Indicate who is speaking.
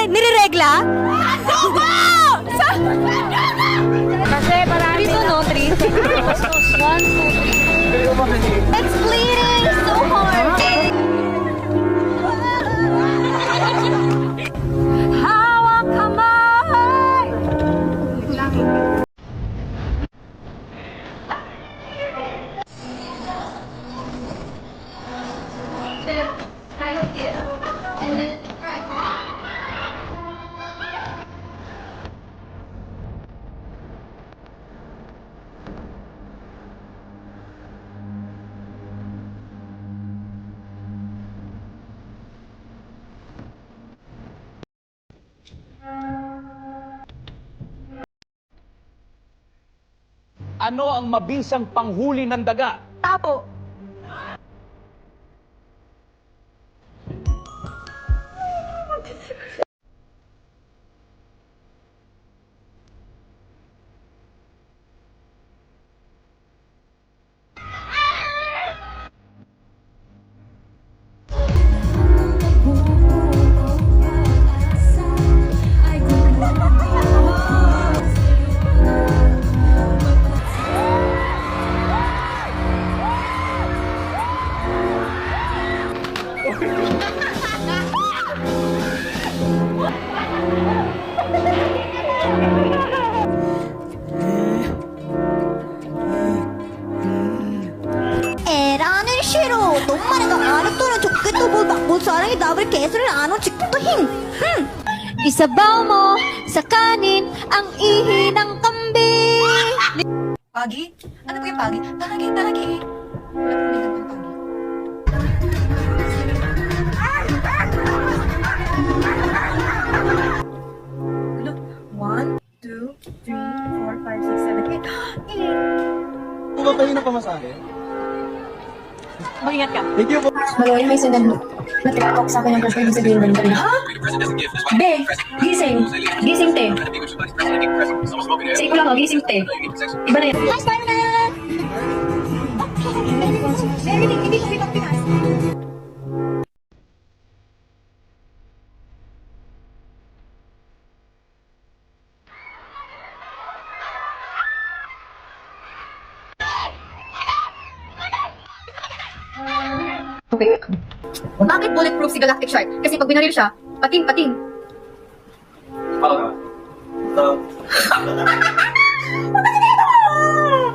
Speaker 1: Nireregla? Subo! Kasi marami. 3 to no? 3? 1, 2, 3. It's bleeding so hard. Hawak kamay!
Speaker 2: Ano ang mabisang panghuli ng daga?
Speaker 1: Tapo. 에라는 싫어. 너만의 알았더는 좋겠다. 뭘 사랑이 나를 개수를 안 온 직도 힘. Isabaw mo sa kanin ang ihi ng kambing.
Speaker 3: Pagi? Ano po yung pagi? Pagi, pagi. Wala po may gantong pagi. Look, 1, 2, 3, 4, 5, 6, 7, 8. 8!
Speaker 4: Kung kayo na pamasahe?
Speaker 1: Mag-ingat ka.
Speaker 4: Thank you po.
Speaker 5: Magaling may sundan mo. Natikok sa akin ng crush ko, ibig sabihin ganun na. Be, gising. Gising, te. Sige ko lang, gising, te. Iba na yan.
Speaker 1: Hi, Spider-Man!
Speaker 3: Hindi ko kitang Pinas.
Speaker 5: Okay. Bakit bulletproof si Galactic Shark? Kasi pag binaril siya, pating-pating.
Speaker 4: Follow ka.